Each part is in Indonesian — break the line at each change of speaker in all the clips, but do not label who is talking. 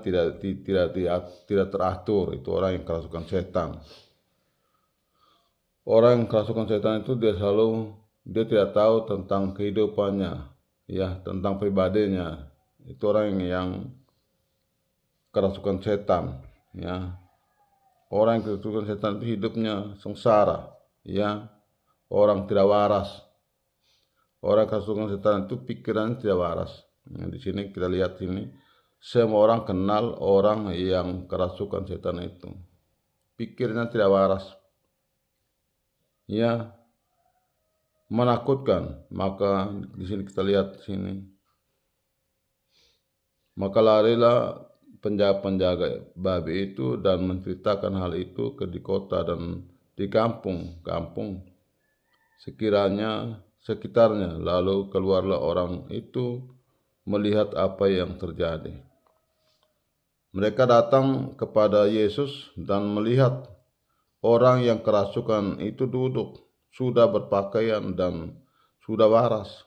tidak teratur, itu orang yang kerasukan setan. Orang yang kerasukan setan itu dia tidak tahu tentang kehidupannya, ya, tentang pribadinya. Itu orang yang kerasukan setan, ya. Orang yang kerasukan setan itu hidupnya sengsara, ya. Orang tidak waras. Orang kerasukan setan itu pikiran tidak waras. Nah, di sini kita lihat ini, semua orang kenal orang yang kerasukan setan itu. Pikirnya tidak waras, ya, menakutkan. Maka di sini kita lihat sini. Maka larilah penjaga-penjaga babi itu dan menceritakan hal itu di kota dan di kampung sekitarnya. Lalu keluarlah orang itu melihat apa yang terjadi. Mereka datang kepada Yesus dan melihat orang yang kerasukan itu duduk, sudah berpakaian dan sudah waras.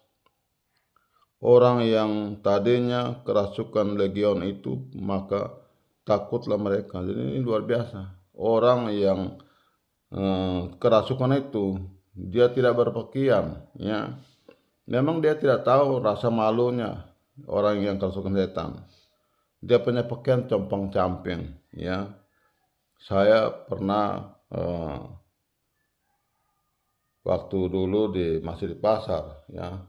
Orang yang tadinya kerasukan legion itu, maka takutlah mereka. Jadi ini luar biasa. Orang yang kerasukan itu, dia tidak berpakaian, ya. Memang dia tidak tahu rasa malunya orang yang kerasukan setan. Dia punya pakaian compang-camping, ya. Saya pernah waktu dulu masih di pasar, ya.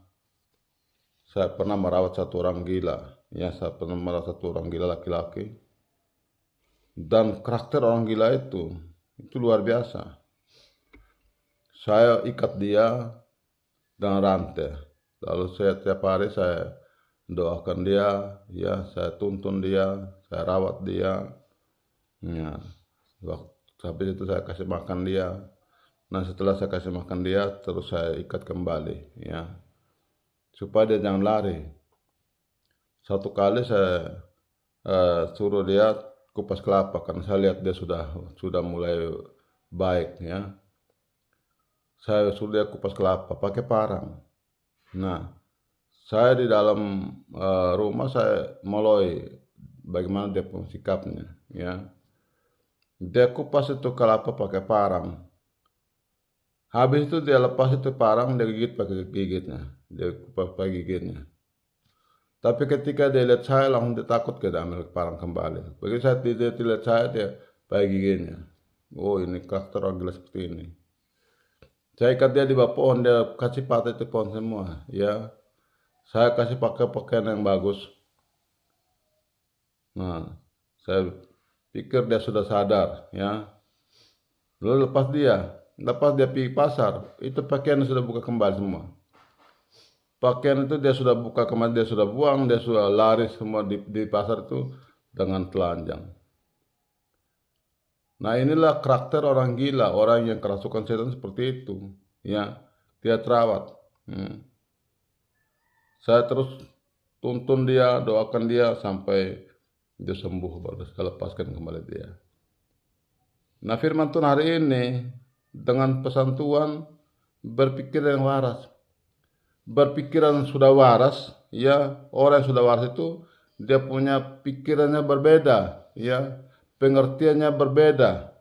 Saya pernah merawat satu orang gila, ya. Saya pernah merawat satu orang gila laki-laki. Dan karakter orang gila itu luar biasa. Saya ikat dia dengan rantai. Lalu tiap hari saya doakan dia, ya, saya tuntun dia, saya rawat dia, ya. Habis itu saya kasih makan dia. Nah, setelah saya kasih makan dia, terus saya ikat kembali, ya, supaya dia jangan lari. Satu kali saya suruh dia kupas kelapa karena saya lihat dia sudah mulai baik, ya. Saya suruh dia kupas kelapa pakai parang. Nah, saya di dalam rumah saya mulai bagaimana dia pun sikapnya, ya. Dia kupas itu kelapa pakai parang. Habis itu dia lepas itu parang, dia gigit pakai gigitnya. Dia kupas pakai gigitnya. Tapi ketika dia lihat saya, langsung dia takut ke ambil parang kembali. Begitu dia lihat saya, dia pakai gigitnya. Oh, ini karakter orang gila seperti ini. Saya ikat dia di bawah pohon, dia kasih patah itu pohon semua, ya. Saya kasih pakai pakaian yang bagus. Nah, saya pikir dia sudah sadar, ya. Lalu lepas dia pergi pasar, itu pakaian sudah buka kembali semua. Pakaian itu dia sudah buka kembali, dia sudah buang, dia sudah lari semua di pasar itu dengan telanjang. Nah, inilah karakter orang gila, orang yang kerasukan setan seperti itu, ya. Dia terawat. Saya terus tuntun dia, doakan dia sampai dia sembuh, baru saya lepaskan kembali dia. Nah, firman Tuhan hari ini dengan pesan Tuhan, berpikir yang waras. Berpikiran sudah waras, ya. Orang yang sudah waras itu dia punya pikirannya berbeda, ya. Pengertiannya berbeda,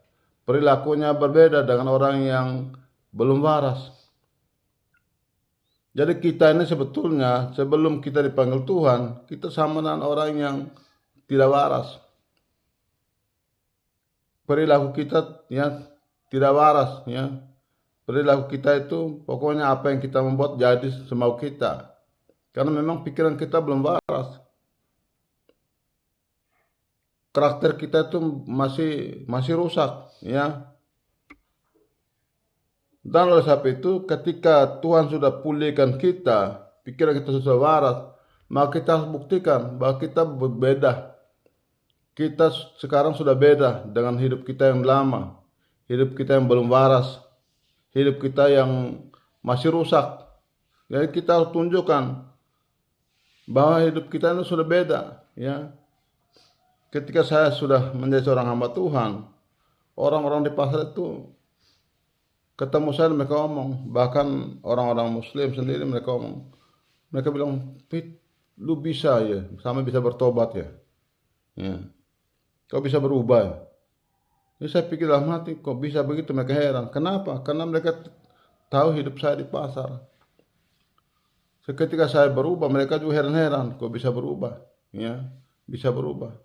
perilakunya berbeda dengan orang yang belum waras. Jadi kita ini sebetulnya sebelum kita dipanggil Tuhan, kita sama dengan orang yang tidak waras. Perilaku kita, ya, tidak waras, ya. Perilaku kita itu pokoknya apa yang kita membuat jadi semau kita. Karena memang pikiran kita belum waras. Karakter kita itu masih rusak, ya. Dan oleh sebab itu ketika Tuhan sudah pulihkan kita, pikiran kita sudah waras, maka kita harus buktikan bahwa kita berbeda. Kita sekarang sudah beda dengan hidup kita yang lama, hidup kita yang belum waras, hidup kita yang masih rusak. Jadi kita harus tunjukkan bahwa hidup kita itu sudah beda, ya. Ketika saya sudah menjadi seorang hamba Tuhan, orang-orang di pasar itu ketemu saya, mereka ngomong, bahkan orang-orang Muslim sendiri mereka ngomong, mereka bilang, "Pit, lu bisa ya, sama bisa bertobat ya." Ya. Kau bisa berubah. Jadi saya pikir dalam hati, kok bisa begitu? Mereka heran. Kenapa? Karena mereka tahu hidup saya di pasar. Seketika saya berubah, mereka juga heran-heran, kok bisa berubah? Ya, bisa berubah.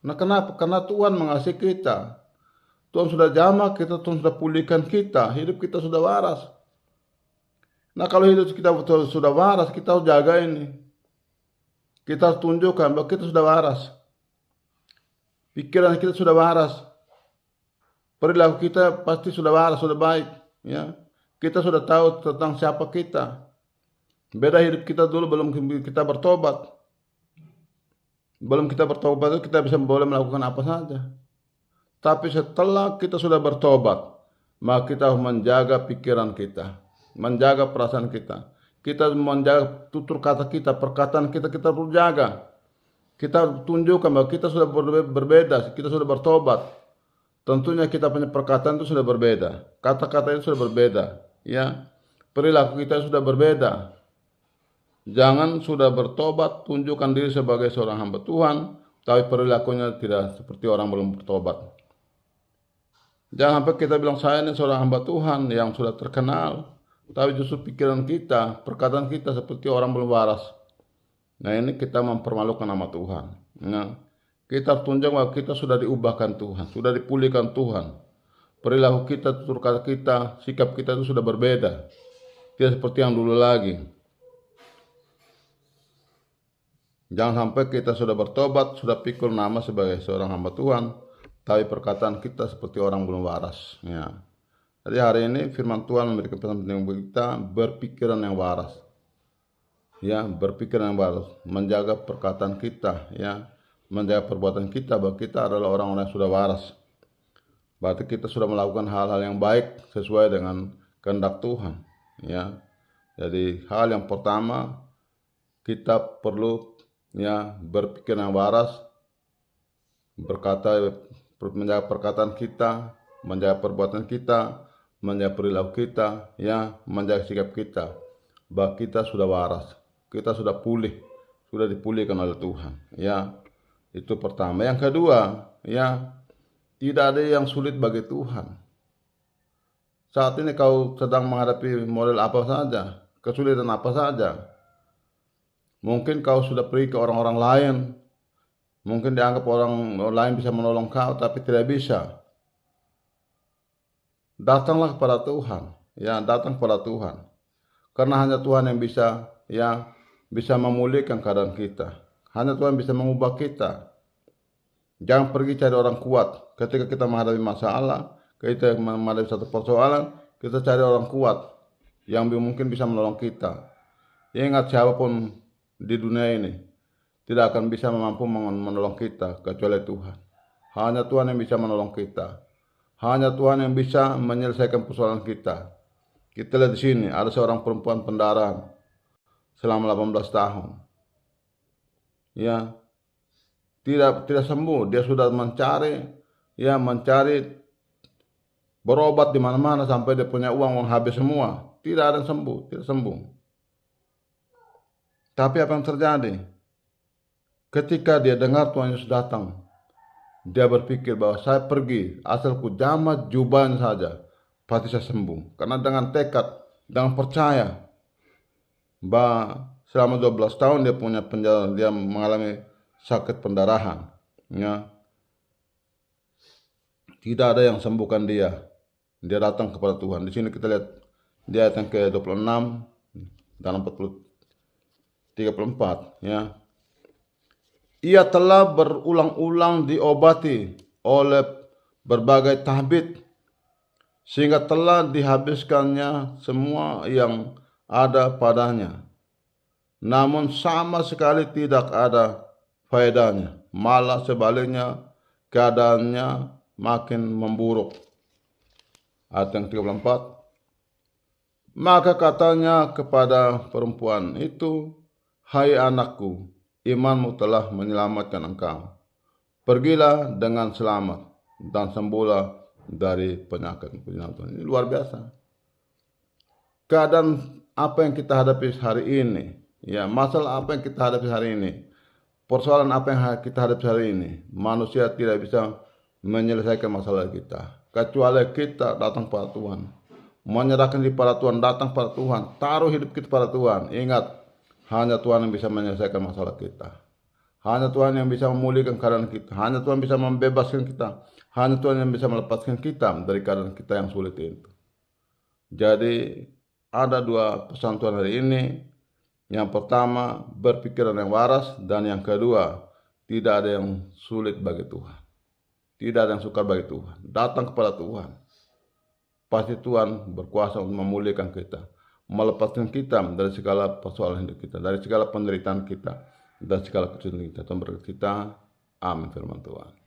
Nah, kenapa? Karena Tuhan mengasihi kita. Tuhan sudah jamah kita, Tuhan sudah pulihkan kita, hidup kita sudah waras. Nah, kalau hidup kita sudah waras, kita harus jaga ini. Kita harus tunjukkan bahwa kita sudah waras. Pikiran kita sudah waras. Perilaku kita pasti sudah waras, sudah baik. Ya, kita sudah tahu tentang siapa kita. Beda hidup kita dulu belum kita bertobat. Belum kita bertobat itu kita bisa boleh melakukan apa saja. Tapi setelah kita sudah bertobat, maka kita harus menjaga pikiran kita, menjaga perasaan kita. Kita menjaga tutur kata kita, perkataan kita, kita perlu jaga. Kita tunjukkan bahwa kita sudah berbeda, kita sudah bertobat. Tentunya kita punya perkataan itu sudah berbeda, kata-kata itu sudah berbeda, ya. Perilaku kita sudah berbeda. Jangan sudah bertobat, tunjukkan diri sebagai seorang hamba Tuhan, tapi perilakunya tidak seperti orang belum bertobat. Jangan sampai kita bilang saya ini seorang hamba Tuhan yang sudah terkenal, tapi justru pikiran kita, perkataan kita seperti orang belum waras. Nah, ini kita mempermalukan nama Tuhan. Nah, kita tunjukkan bahwa kita sudah diubahkan Tuhan, sudah dipulihkan Tuhan. Perilaku kita, tutur kata kita, sikap kita itu sudah berbeda. Tidak seperti yang dulu lagi. Jangan sampai kita sudah bertobat, sudah pikul nama sebagai seorang hamba Tuhan, tapi perkataan kita seperti orang belum waras. Ya. Jadi hari ini firman Tuhan memberikan pesan penting bagi kita, berpikiran yang waras. Ya, berpikiran yang waras, menjaga perkataan kita, ya, menjaga perbuatan kita, bahwa kita adalah orang-orang yang sudah waras. Berarti kita sudah melakukan hal-hal yang baik sesuai dengan kehendak Tuhan. Ya. Jadi hal yang pertama, kita perlu berpikir yang waras, menjaga perkataan kita, menjaga perbuatan kita, menjaga perilaku kita, ya, menjaga sikap kita, bahwa kita sudah waras, kita sudah pulih, sudah dipulihkan oleh Tuhan, ya. Itu pertama. Yang kedua, ya, tidak ada yang sulit bagi Tuhan. Saat ini kau sedang menghadapi model apa saja, kesulitan apa saja. Mungkin kau sudah pergi ke orang-orang lain. Mungkin dianggap orang lain bisa menolong kau, tapi tidak bisa. Datanglah kepada Tuhan. Ya, datang kepada Tuhan. Karena hanya Tuhan yang bisa, ya, bisa memulihkan keadaan kita. Hanya Tuhan bisa mengubah kita. Jangan pergi cari orang kuat. Ketika kita menghadapi masalah, kita menghadapi satu persoalan, kita cari orang kuat yang mungkin bisa menolong kita. Ingat, siapapun di dunia ini tidak akan bisa mampu menolong kita kecuali Tuhan. Hanya Tuhan yang bisa menolong kita. Hanya Tuhan yang bisa menyelesaikan persoalan kita. Kita lihat di sini ada seorang perempuan pendarahan selama 18 tahun. Ya, tidak sembuh. Dia sudah mencari berobat di mana-mana sampai dia punya uang habis semua. Tidak ada yang sembuh, tidak sembuh. Tapi apa yang terjadi? Ketika dia dengar Tuhan Yesus datang, dia berpikir bahwa saya pergi, asal ku jamah jubahnya saja, pasti saya sembuh. Karena dengan tekad, dengan percaya, bahwa selama 12 tahun dia mengalami sakit pendarahan. Ya. Tidak ada yang sembuhkan dia. Dia datang kepada Tuhan. Di sini kita lihat di ayat yang ke-26 dan 34, ya. Ia telah berulang-ulang diobati oleh berbagai tahbit sehingga telah dihabiskannya semua yang ada padanya. Namun sama sekali tidak ada faedahnya, malah sebaliknya keadaannya makin memburuk. Ayat yang 34. Maka katanya kepada perempuan itu, hai anakku, imanmu telah menyelamatkan engkau. Pergilah dengan selamat dan sembuhlah dari penyakit. Ini luar biasa. Keadaan apa yang kita hadapi hari ini, ya, masalah apa yang kita hadapi hari ini, persoalan apa yang kita hadapi hari ini, manusia tidak bisa menyelesaikan masalah kita kecuali kita datang pada Tuhan, menyerahkan diri pada Tuhan, datang pada Tuhan, taruh hidup kita pada Tuhan. Ingat, hanya Tuhan yang bisa menyelesaikan masalah kita. Hanya Tuhan yang bisa memulihkan keadaan kita. Hanya Tuhan bisa membebaskan kita. Hanya Tuhan yang bisa melepaskan kita dari keadaan kita yang sulit itu. Jadi ada dua pesan Tuhan hari ini. Yang pertama, berpikiran yang waras. Dan yang kedua, tidak ada yang sulit bagi Tuhan. Tidak ada yang sukar bagi Tuhan. Datang kepada Tuhan. Pasti Tuhan berkuasa untuk memulihkan kita, melepaskan kita dari segala persoalan hidup kita, dari segala penderitaan kita, dan segala kesulitan kita. Tuhan berkata kita, amin firman Tuhan.